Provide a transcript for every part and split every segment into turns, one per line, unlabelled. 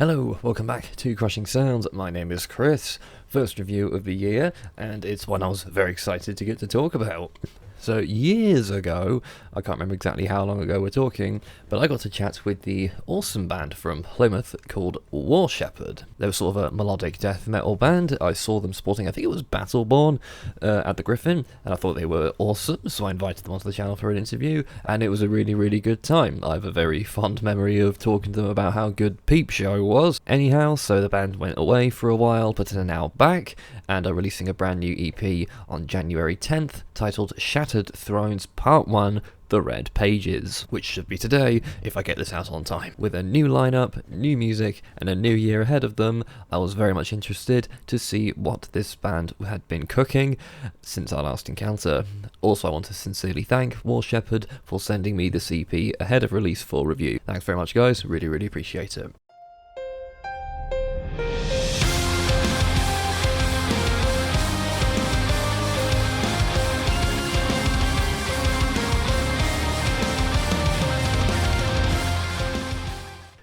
Hello, welcome back to Crushing Sounds. My name is Chris. First review of the year, and it's one I was very excited to get to talk about. So years ago, I can't remember exactly how long ago we're talking, but I got to chat with the awesome band from Plymouth called War Shepherd. They were sort of a melodic death metal band. I saw them supporting, I think it was Battleborn, at the Griffin, and I thought they were awesome, so I invited them onto the channel for an interview, and it was a really, really good time. I have a very fond memory of talking to them about how good Peep Show was. Anyhow, so the band went away for a while, but are now back, and are releasing a brand new EP on January 10th, titled Shattered Thrones Part 1, The Red Pages, which should be today if I get this out on time. With a new lineup, new music, and a new year ahead of them, I was very much interested to see what this band had been cooking since our last encounter. Also, I want to sincerely thank War Shepherd for sending me this EP ahead of release for review. Thanks very much, guys. Really, really appreciate it.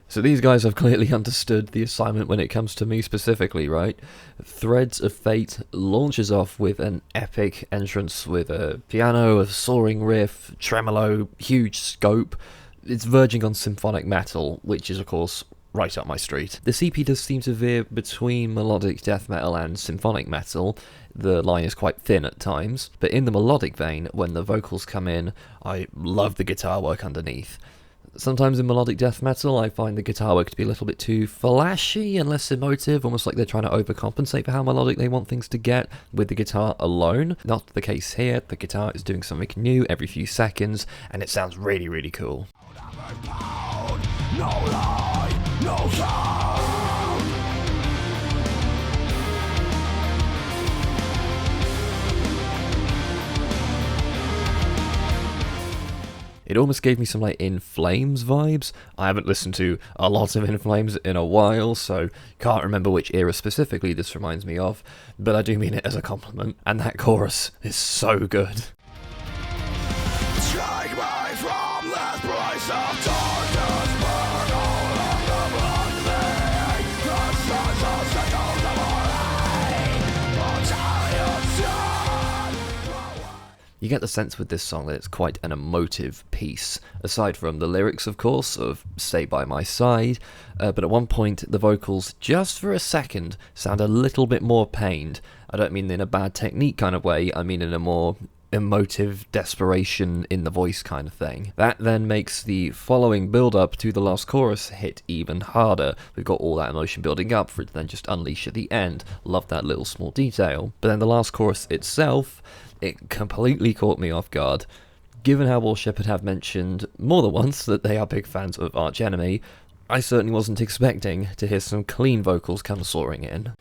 So these guys have clearly understood the assignment when it comes to me specifically, right? Threads of Fate launches off with an epic entrance with a piano, a soaring riff, tremolo, huge scope. It's verging on symphonic metal, which is of course right up my street. This EP does seem to veer between melodic death metal and symphonic metal. The line is quite thin at times, but in the melodic vein, when the vocals come in, I love the guitar work underneath. Sometimes in melodic death metal, I find the guitar work to be a little bit too flashy and less emotive, almost like they're trying to overcompensate for how melodic they want things to get with the guitar alone. Not the case here. The guitar is doing something new every few seconds, and it sounds really, really cool. No lie, no sound. It almost gave me some like In Flames vibes. I haven't listened to a lot of In Flames in a while, so can't remember which era specifically this reminds me of, but I do mean it as a compliment, and that chorus is so good. Take me from this place of darkness, burn all of the blood vein, the suns of signals of You get the sense with this song that it's quite an emotive piece, aside from the lyrics, of course, of Stay By My Side, but at one point the vocals, just for a second, sound a little bit more pained. I don't mean in a bad technique kind of way, I mean in a more emotive desperation in the voice kind of thing. That then makes the following build-up to the last chorus hit even harder. We've got all that emotion building up for it to then just unleash at the end. Love that little small detail. But then the last chorus itself, it completely caught me off guard. Given how War Shepherd have mentioned more than once that they are big fans of Arch Enemy, I certainly wasn't expecting to hear some clean vocals come soaring in.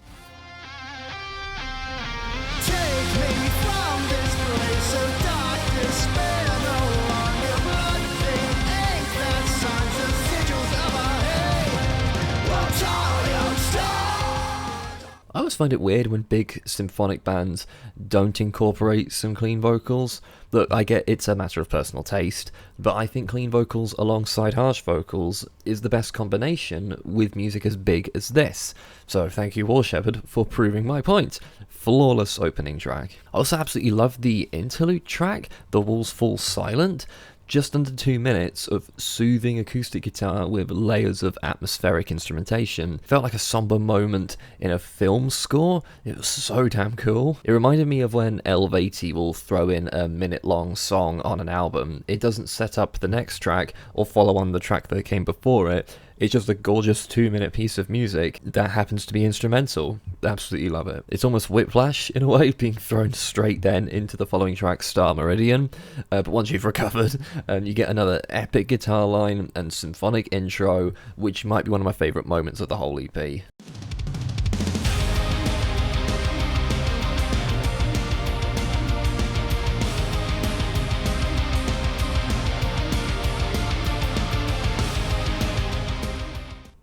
I always find it weird when big symphonic bands don't incorporate some clean vocals. Look, I get it's a matter of personal taste, but I think clean vocals alongside harsh vocals is the best combination with music as big as this. So thank you, War Shepherd, for proving my point. Flawless opening track. I also absolutely love the interlude track, The Walls Fall Silent. Just under 2 minutes of soothing acoustic guitar with layers of atmospheric instrumentation. Felt like a somber moment in a film score. It was so damn cool. It reminded me of when Elvati will throw in a minute-long song on an album. It doesn't set up the next track or follow on the track that came before it. It's just a gorgeous 2-minute piece of music that happens to be instrumental. Absolutely love it. It's almost Whiplash, in a way, being thrown straight then into the following track, Star Meridian. But once you've recovered, you get another epic guitar line and symphonic intro, which might be one of my favourite moments of the whole EP.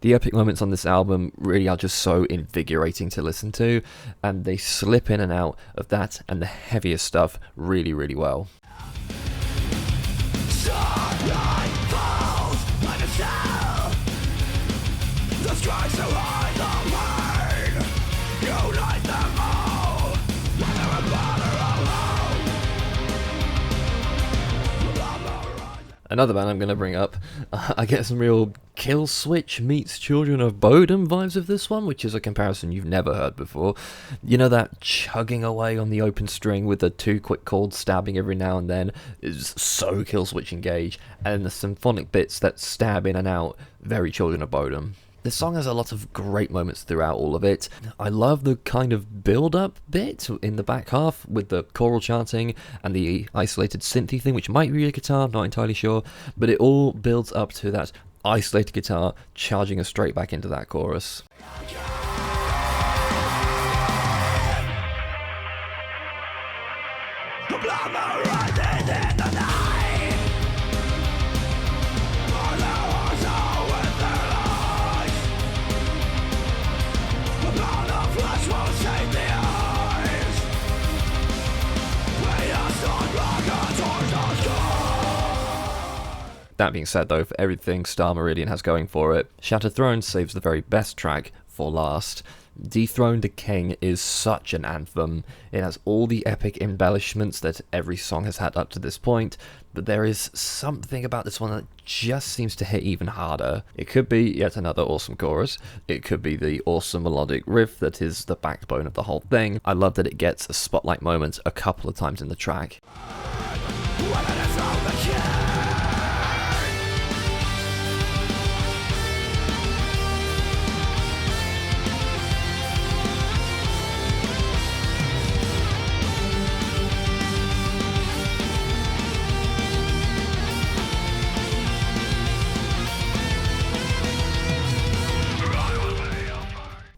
The epic moments on this album really are just so invigorating to listen to, and they slip in and out of that and the heavier stuff really, really well. Starlight falls like a shell. The Another band I'm going to bring up, I get some real Killswitch meets Children of Bodom vibes of this one, which is a comparison you've never heard before. You know, that chugging away on the open string with the 2 quick chords stabbing every now and then is so Killswitch Engage, and the symphonic bits that stab in and out, very Children of Bodom. This song has a lot of great moments throughout all of it. I love the kind of build-up bit in the back half with the choral chanting and the isolated synthy thing, which might be a guitar, not entirely sure, but it all builds up to that isolated guitar charging us straight back into that chorus. That being said though, for everything Star Meridian has going for it, Shattered Throne saves the very best track for last. Dethrone the King is such an anthem. It has all the epic embellishments that every song has had up to this point, but there is something about this one that just seems to hit even harder. It could be yet another awesome chorus, it could be the awesome melodic riff that is the backbone of the whole thing. I love that it gets a spotlight moment a couple of times in the track.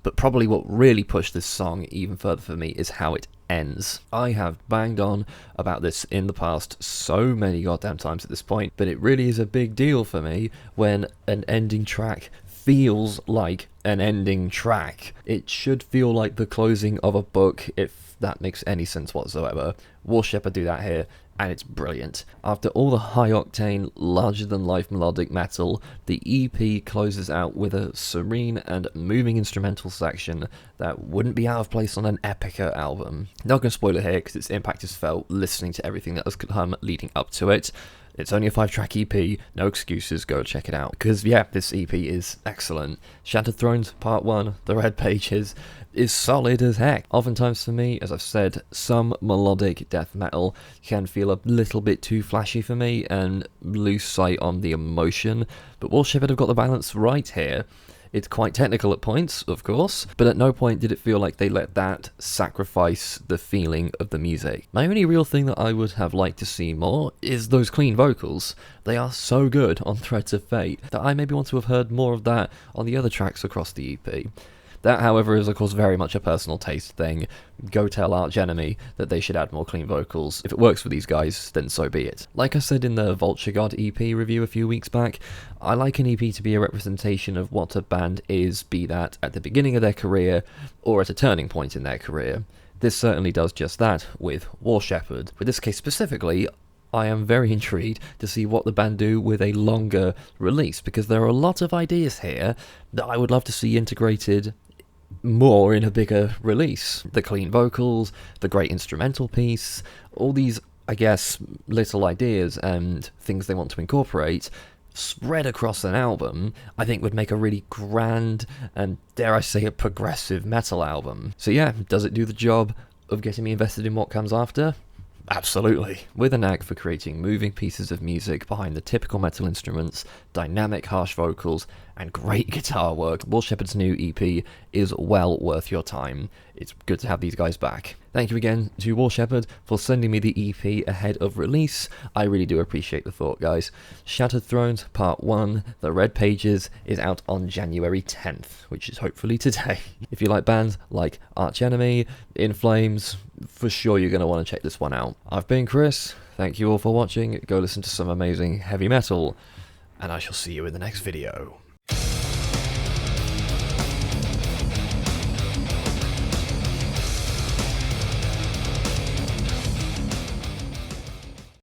But probably what really pushed this song even further for me is how it ends. I have banged on about this in the past so many goddamn times at this point, but it really is a big deal for me when an ending track feels like an ending track. It should feel like the closing of a book, if that makes any sense whatsoever. War Shepherd do that here, and it's brilliant. After all the high-octane, larger-than-life melodic metal, the EP closes out with a serene and moving instrumental section that wouldn't be out of place on an Epica album. Not going to spoil it here, because its impact is felt listening to everything that has come leading up to it. It's only a 5-track EP, no excuses, go check it out. Because yeah, this EP is excellent. Shattered Thrones Part 1, The Red Pages, is solid as heck. Oftentimes for me, as I've said, some melodic death metal can feel a little bit too flashy for me and lose sight on the emotion, but War Shepherd have got the balance right here. It's quite technical at points, of course, but at no point did it feel like they let that sacrifice the feeling of the music. My only real thing that I would have liked to see more is those clean vocals. They are so good on Threads of Fate that I maybe want to have heard more of that on the other tracks across the EP. That, however, is of course very much a personal taste thing. Go tell Arch Enemy that they should add more clean vocals. If it works for these guys, then so be it. Like I said in the Vulture God EP review a few weeks back, I like an EP to be a representation of what a band is, be that at the beginning of their career or at a turning point in their career. This certainly does just that with War Shepherd. With this case specifically, I am very intrigued to see what the band do with a longer release, because there are a lot of ideas here that I would love to see integrated more in a bigger release. The clean vocals, the great instrumental piece, all these, I guess, little ideas and things they want to incorporate spread across an album, I think would make a really grand and, dare I say, a progressive metal album. So yeah, does it do the job of getting me invested in what comes after? Absolutely. With a knack for creating moving pieces of music behind the typical metal instruments, dynamic harsh vocals, and great guitar work, War Shepherd's new EP is well worth your time. It's good to have these guys back. Thank you again to War Shepherd for sending me the EP ahead of release. I really do appreciate the thought, guys. Shattered Thrones Part 1, The Red Pages, is out on January 10th, which is hopefully today. If you like bands like Arch Enemy, In Flames, for sure you're going to want to check this one out. I've been Chris, thank you all for watching, go listen to some amazing heavy metal, and I shall see you in the next video.